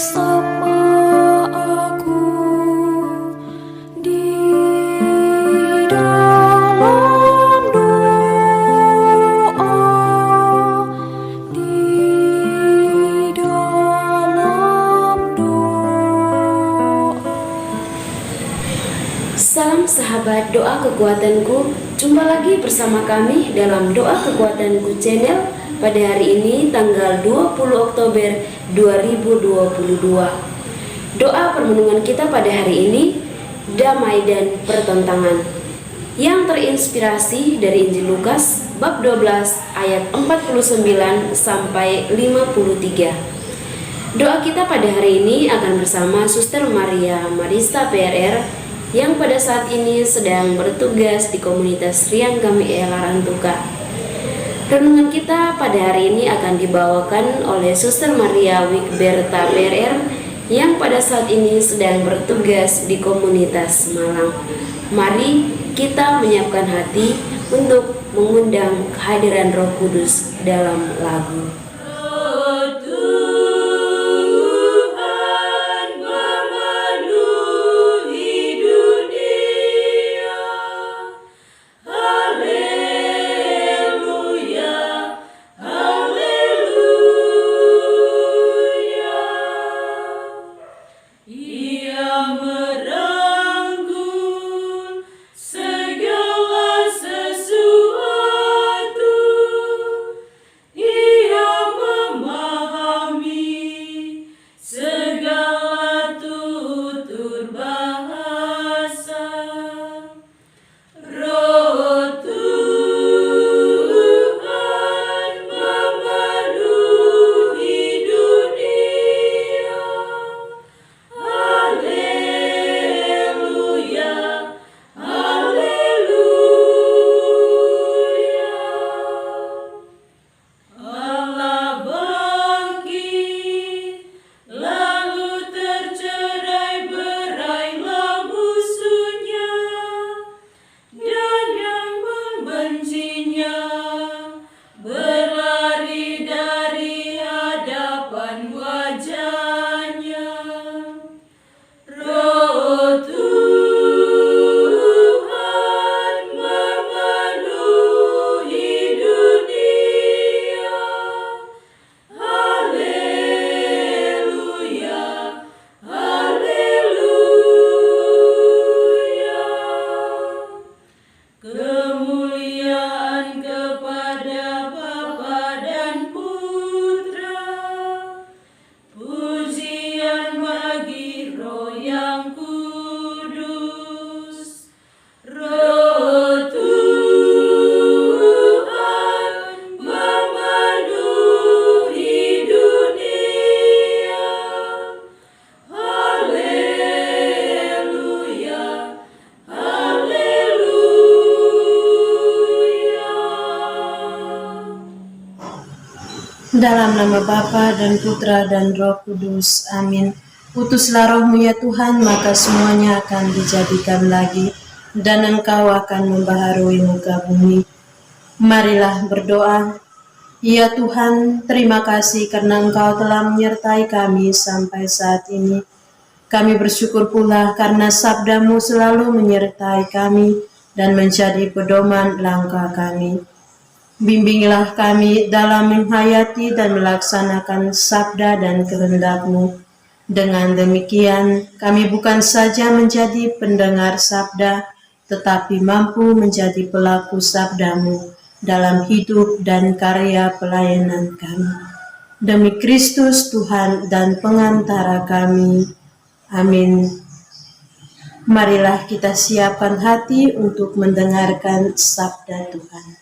bersama aku di dalam doa, di dalam doa. Salam sahabat doa kekuatanku, jumpa lagi bersama kami dalam Doa Kekuatanku Channel pada hari ini tanggal 20 Oktober 2022. Doa permenungan kita pada hari ini, damai dan pertentangan, yang terinspirasi dari Injil Lukas bab 12 ayat 49 sampai 53. Doa kita pada hari ini akan bersama Suster Maria Marista PRR yang pada saat ini sedang bertugas di komunitas Riang Kami Larantuka. Renungan kita pada hari ini akan dibawakan oleh Suster Maria Wigberta PRR yang pada saat ini sedang bertugas di komunitas Malang. Mari kita menyiapkan hati untuk mengundang kehadiran Roh Kudus dalam lagu. Dalam nama Bapa dan Putra dan Roh Kudus. Amin. Utuslah Roh-Mu ya Tuhan, maka semuanya akan dijadikan lagi, dan Engkau akan membaharui muka bumi. Marilah berdoa. Ya Tuhan, terima kasih karena Engkau telah menyertai kami sampai saat ini. Kami bersyukur pula karena sabda-Mu selalu menyertai kami dan menjadi pedoman langkah kami. Bimbinglah kami dalam menghayati dan melaksanakan sabda dan kehendak-Mu. Dengan demikian, kami bukan saja menjadi pendengar sabda, tetapi mampu menjadi pelaku sabda-Mu dalam hidup dan karya pelayanan kami. Demi Kristus Tuhan dan pengantara kami. Amin. Marilah kita siapkan hati untuk mendengarkan sabda Tuhan.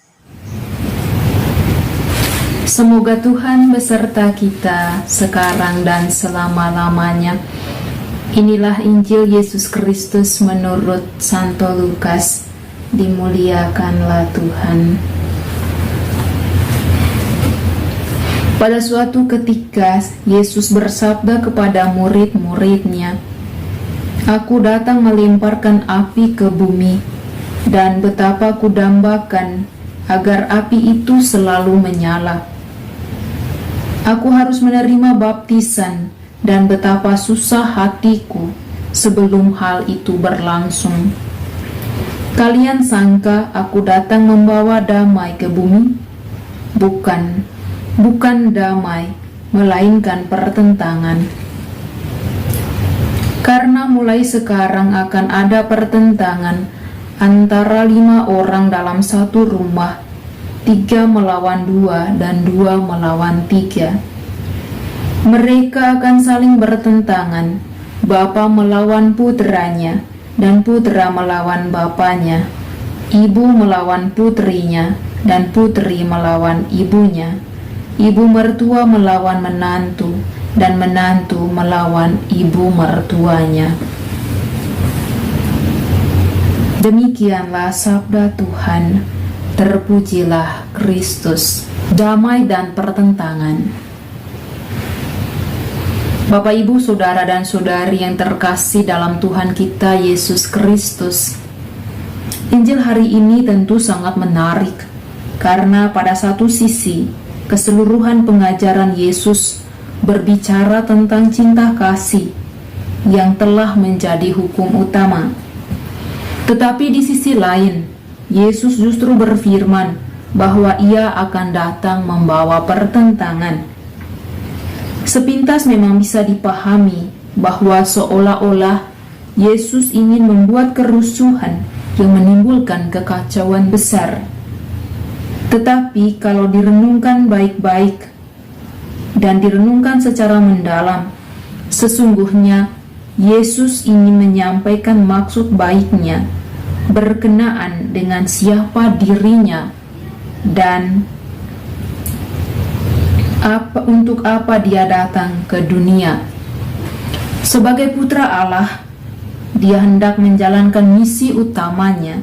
Semoga Tuhan beserta kita sekarang dan selama-lamanya. Inilah Injil Yesus Kristus menurut Santo Lukas. Dimuliakanlah Tuhan. Pada suatu ketika Yesus bersabda kepada murid-muridnya, "Aku datang melemparkan api ke bumi, dan betapa kudambakan agar api itu selalu menyala. Aku harus menerima baptisan dan betapa susah hatiku sebelum hal itu berlangsung. Kalian sangka aku datang membawa damai ke bumi? Bukan damai, melainkan pertentangan. Karena mulai sekarang akan ada pertentangan antara 5 orang dalam satu rumah, 3 melawan 2 dan 2 melawan 3. Mereka akan saling bertentangan, bapa melawan putranya, dan putra melawan bapanya, ibu melawan putrinya, dan putri melawan ibunya, ibu mertua melawan menantu, dan menantu melawan ibu mertuanya. Demikianlah sabda Tuhan. Terpujilah Kristus. Damai dan pertentangan. Bapak, Ibu, Saudara, dan Saudari yang terkasih dalam Tuhan kita Yesus Kristus, Injil hari ini tentu sangat menarik, karena pada satu sisi keseluruhan pengajaran Yesus berbicara tentang cinta kasih yang telah menjadi hukum utama. Tetapi di sisi lain, Yesus justru berfirman bahwa Ia akan datang membawa pertentangan. Sepintas memang bisa dipahami bahwa seolah-olah Yesus ingin membuat kerusuhan yang menimbulkan kekacauan besar. Tetapi kalau direnungkan baik-baik dan direnungkan secara mendalam, sesungguhnya Yesus ingin menyampaikan maksud baiknya berkenaan dengan siapa dirinya dan untuk apa dia datang ke dunia. Sebagai putra Allah, dia hendak menjalankan misi utamanya,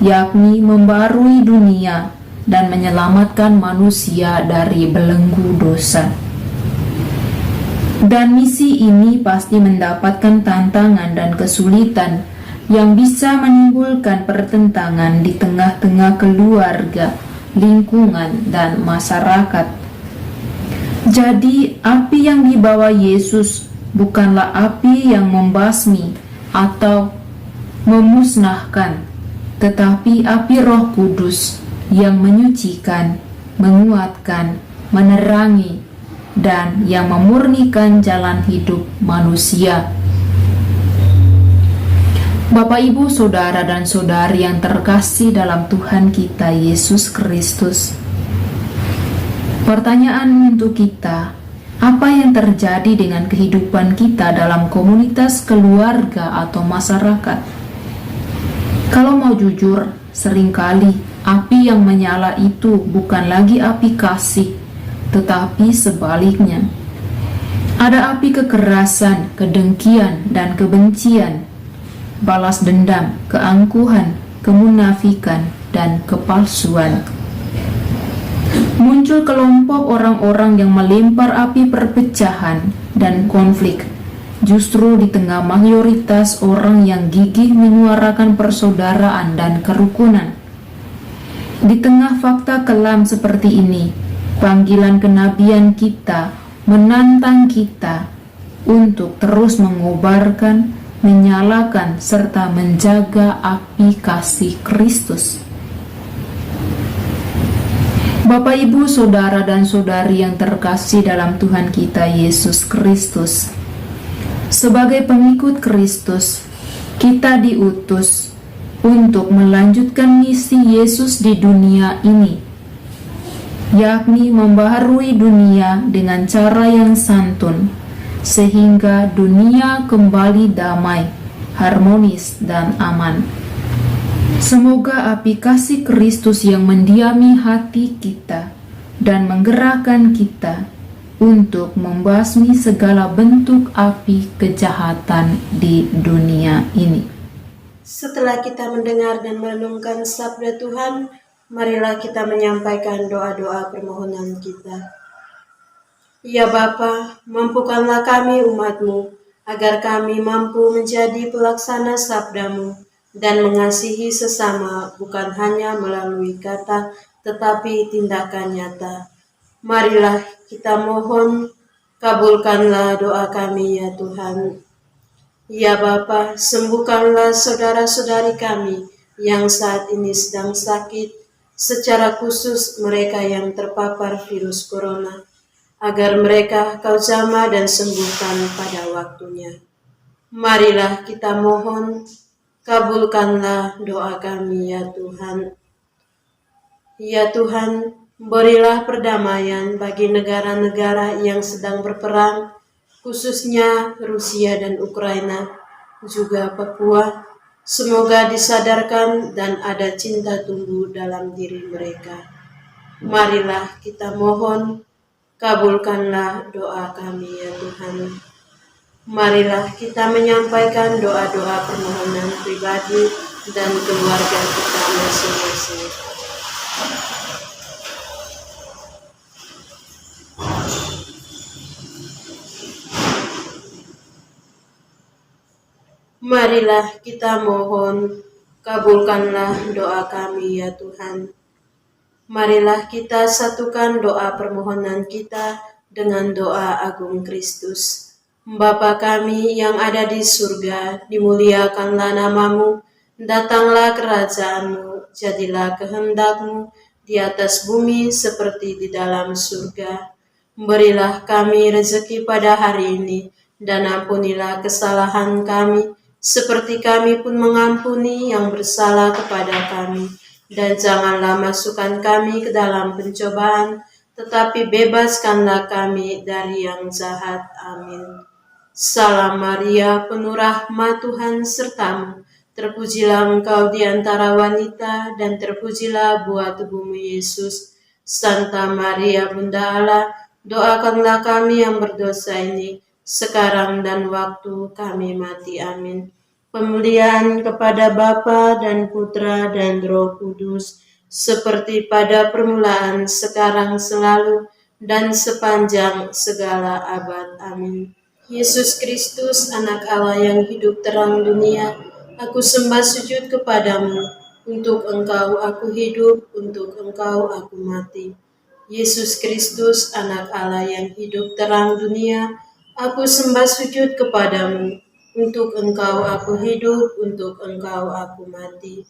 yakni membarui dunia dan menyelamatkan manusia dari belenggu dosa. Dan misi ini pasti mendapatkan tantangan dan kesulitan yang bisa menimbulkan pertentangan di tengah-tengah keluarga, lingkungan, dan masyarakat. Jadi, api yang dibawa Yesus bukanlah api yang membasmi atau memusnahkan, tetapi api Roh Kudus yang menyucikan, menguatkan, menerangi, dan yang memurnikan jalan hidup manusia. Bapak, Ibu, Saudara, dan Saudari yang terkasih dalam Tuhan kita Yesus Kristus, pertanyaan untuk kita, apa yang terjadi dengan kehidupan kita dalam komunitas keluarga atau masyarakat? Kalau mau jujur, seringkali api yang menyala itu bukan lagi api kasih, tetapi sebaliknya. Ada api kekerasan, kedengkian, dan kebencian, balas dendam, keangkuhan, kemunafikan, dan kepalsuan. Muncul kelompok orang-orang yang melempar api perpecahan dan konflik, justru di tengah mayoritas orang yang gigih menyuarakan persaudaraan dan kerukunan. Di tengah fakta kelam seperti ini, panggilan kenabian kita menantang kita untuk terus mengobarkan, menyalakan, serta menjaga api kasih Kristus. Bapak, Ibu, Saudara, dan Saudari yang terkasih dalam Tuhan kita Yesus Kristus, sebagai pengikut Kristus, kita diutus untuk melanjutkan misi Yesus di dunia ini, yakni membaharui dunia dengan cara yang santun, sehingga dunia kembali damai, harmonis, dan aman. Semoga api kasih Kristus yang mendiami hati kita dan menggerakkan kita untuk membasmi segala bentuk api kejahatan di dunia ini. Setelah kita mendengar dan merenungkan sabda Tuhan, marilah kita menyampaikan doa-doa permohonan kita. Ya Bapa, mampukanlah kami umat-Mu, agar kami mampu menjadi pelaksana sabda-Mu dan mengasihi sesama bukan hanya melalui kata, tetapi tindakan nyata. Marilah kita mohon Kabulkanlah doa kami ya Tuhan. Ya Bapa, sembuhkanlah saudara-saudari kami yang saat ini sedang sakit, secara khusus mereka yang terpapar virus corona, agar mereka Kau jamah dan sembuhkan pada waktunya. Marilah kita mohon, kabulkanlah doa kami ya Tuhan. Ya Tuhan, berilah perdamaian bagi negara-negara yang sedang berperang, khususnya Rusia dan Ukraina, juga Papua. Semoga disadarkan dan ada cinta tumbuh dalam diri mereka. Marilah kita mohon, kabulkanlah doa kami ya Tuhan. Marilah kita menyampaikan doa-doa permohonan pribadi dan keluarga kita masing-masing. Marilah kita mohon, kabulkanlah doa kami ya Tuhan. Marilah kita satukan doa permohonan kita dengan doa agung Kristus. Bapa kami yang ada di surga, dimuliakanlah namamu, datanglah kerajaanmu, jadilah kehendak-Mu di atas bumi seperti di dalam surga. Berilah kami rezeki pada hari ini, dan ampunilah kesalahan kami, seperti kami pun mengampuni yang bersalah kepada kami. Dan janganlah masukkan kami ke dalam pencobaan, tetapi bebaskanlah kami dari yang jahat. Amin. Salam Maria, penuh rahmat Tuhan sertamu. Terpujilah engkau di antara wanita, dan terpujilah buah tubuhmu Yesus. Santa Maria, Bunda Allah, doakanlah kami yang berdosa ini, sekarang dan waktu kami mati. Amin. Pemulihan kepada Bapa dan Putra dan Roh Kudus, seperti pada permulaan, sekarang, selalu, dan sepanjang segala abad. Amin. Yesus Kristus, anak Allah yang hidup terang dunia, aku sembah sujud kepadamu. Untuk engkau aku hidup, untuk engkau aku mati. Yesus Kristus, anak Allah yang hidup terang dunia, aku sembah sujud kepadamu. Untuk engkau aku hidup, untuk engkau aku mati.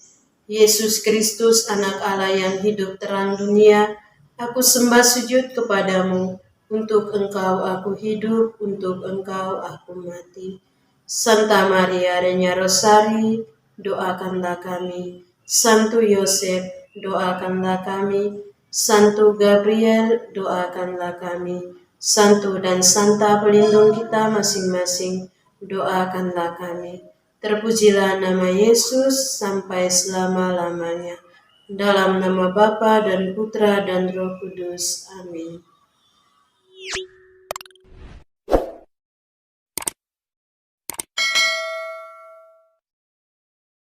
Yesus Kristus, anak Allah yang hidup terang dunia, aku sembah sujud kepadamu. Untuk engkau aku hidup, untuk engkau aku mati. Santa Maria Regna Rosari, doakanlah kami. Santo Yosef, doakanlah kami. Santo Gabriel, doakanlah kami. Santo dan Santa pelindung kita masing-masing, doakanlah kami. Terpujilah nama Yesus sampai selama-lamanya. Dalam nama Bapa dan Putra dan Roh Kudus. Amin.